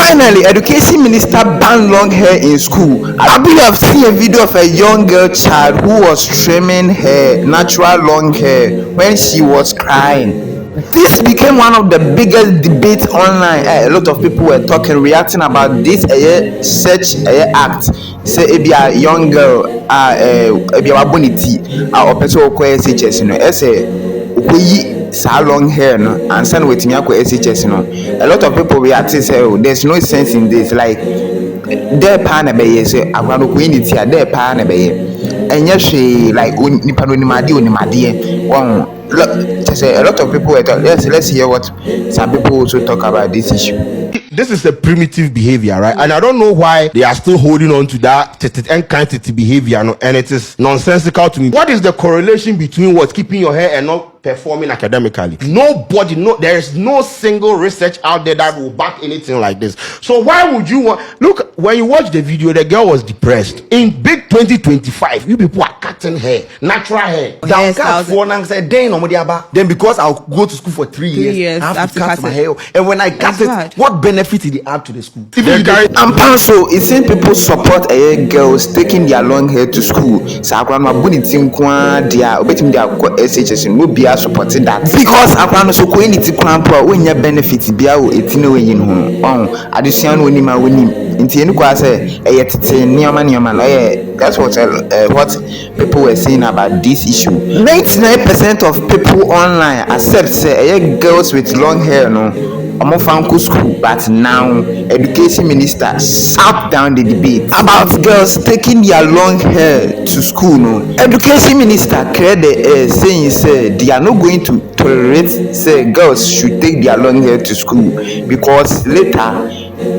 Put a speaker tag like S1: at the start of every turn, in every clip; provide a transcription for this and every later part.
S1: Finally, education minister banned long hair in school. I believe I've seen a video of a young girl child who was trimming her natural long hair when she was crying. This became one of the biggest debates online. A lot of people were talking, reacting about this such act. Say a young girl, a bonity, or person who SHS, saa long hair no and send wetin yakọ SHS no. A lot of people react say, oh, there's no sense in this, like there pa na beye say akwado ko unity a there pa na beye enye hwe like nipa no nimade one. Say a lot of people were talking. Let's hear what some people also talk about this issue.
S2: This is a primitive behavior, right? And I don't know why they are still holding on to that kind of behavior, and it is nonsensical to me. What is the correlation between what's keeping your hair and not performing academically? Nobody, there is no single research out there that will back anything like this. So why would you want? Look, when you watch the video, the girl was depressed. In big 2025, you people are cutting hair, natural hair.
S3: Then because I'll go to school for 3 years, I have to cut my hair. And when I cut it, what benefit did it add to the school?
S1: And so it seems people support girls taking their long hair to school. So grandma bunny team dia obetim dia SHS no be supporting that because akwano so ko any tikrampo when ya benefit bia o etino yin ho addition woni ma woni nti enu kwa say tete nioma no that's what people were saying about this issue. 99% of people online accept say girls with long hair no Omofanku school, but now education minister shut down the debate about girls taking their long hair to school. No, education minister cleared the air saying they are not going to tolerate say girls should take their long hair to school because later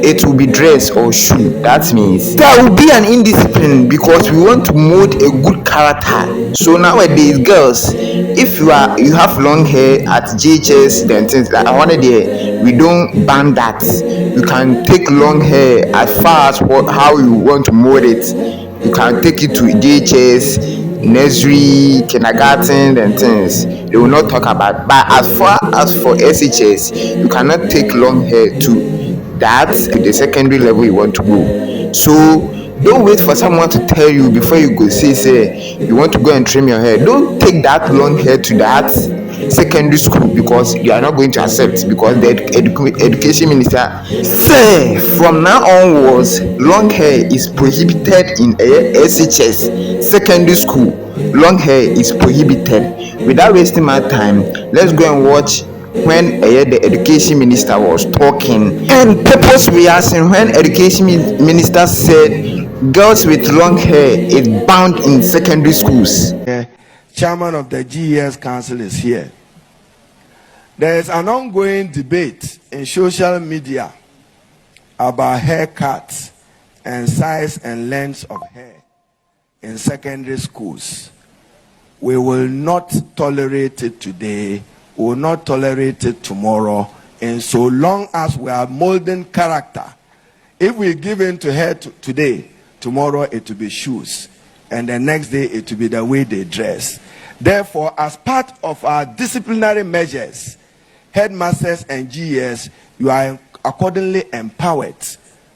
S1: it will be dress or shoe. That means there will be an indiscipline because we want to mold a good character. So nowadays, girls, if you have long hair at JHS, then things like I wanted there, we don't ban that. You can take long hair as far as how you want to mold it. You can take it to JHS, nursery, kindergarten, and things. They will not talk about. But as far as for SHS, you cannot take long hair to the secondary level you want to go. So don't wait for someone to tell you before you go say you want to go and trim your hair. Don't take that long hair to that secondary school because you are not going to accept, because the education minister say from now onwards long hair is prohibited in SHS secondary school. Long hair is prohibited. Without wasting my time, let's go and watch when the education minister was talking and people's reaction when education minister said girls with long hair is banned in secondary schools.
S4: Chairman of the GES Council is here. There is an ongoing debate in social media about haircuts and size and length of hair in secondary schools. We will not tolerate it today. We will not tolerate it tomorrow. And so long as we are molding character, if we give in to hair today, tomorrow it will be shoes, and the next day it will be the way they dress. Therefore, as part of our disciplinary measures, headmasters and GES, you are accordingly empowered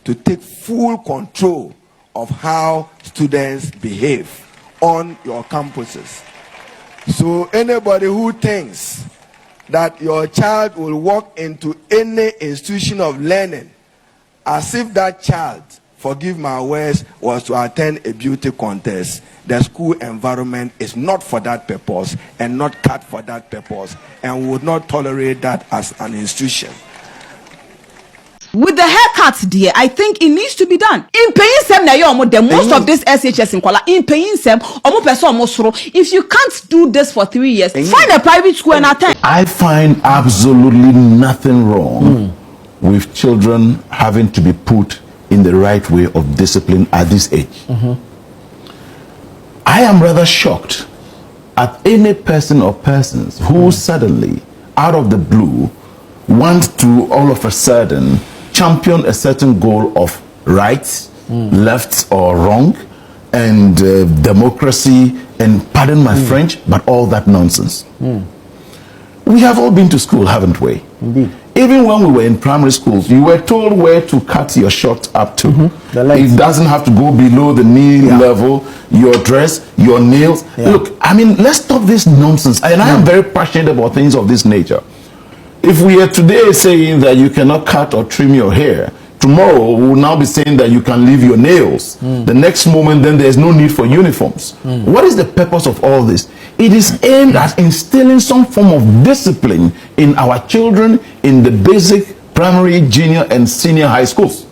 S4: to take full control of how students behave on your campuses. So anybody who thinks that your child will walk into any institution of learning as if that child, forgive my words, was to attend a beauty contest, the school environment is not for that purpose and not cut for that purpose, and would not tolerate that as an institution.
S5: With the haircuts, dear, I think it needs to be done. In paying some, the most of this SHS in Kuala, in paying some, if you can't do this for 3 years, find a private school and attend.
S6: I find absolutely nothing wrong with children having to be put in the right way of discipline at this age. I am rather shocked at any person or persons who suddenly, out of the blue, want to all of a sudden champion a certain goal of right, left or wrong, and democracy, and pardon my French, but all that nonsense. We have all been to school, haven't we?
S3: Indeed.
S6: even when we were in primary schools, you were told where to cut your short up to. It doesn't have to go below the knee level, your dress, your nails. Look, I mean, let's stop this nonsense. And I am very passionate about things of this nature. If we are today saying that you cannot cut or trim your hair, tomorrow we will now be saying that you can leave your nails. The next moment, then there's no need for uniforms. What is the purpose of all this? It is aimed at instilling some form of discipline in our children in the basic, primary, junior, and senior high schools.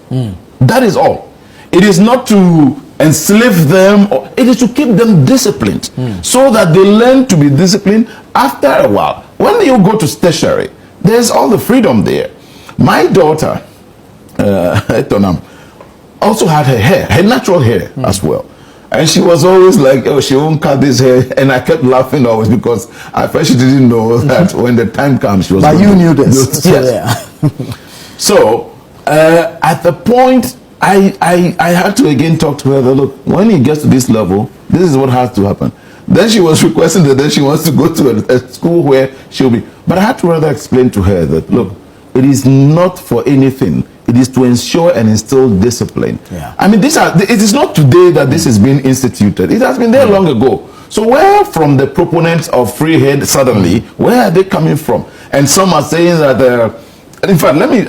S6: That is all. It is not to enslave them, or it is to keep them disciplined so that they learn to be disciplined after a while. When you go to tertiary, there's all the freedom there. My daughter, also had her hair, her natural hair as well. And she was always like, oh, she won't cut this hair. And I kept laughing always because at first she didn't know that when the time comes, she was.
S7: But you knew this.
S6: Yes. So, at the point, I had to again talk to her that, look, when he gets to this level, this is what has to happen. Then she was requesting that then she wants to go to a school where she'll be. But I had to rather explain to her that, look, it is not for anything. It is to ensure and instill discipline. I mean, it is not today that this is being instituted. It has been there long ago. So where from the proponents of free head suddenly, where are they coming from? And some are saying that, in fact, let me,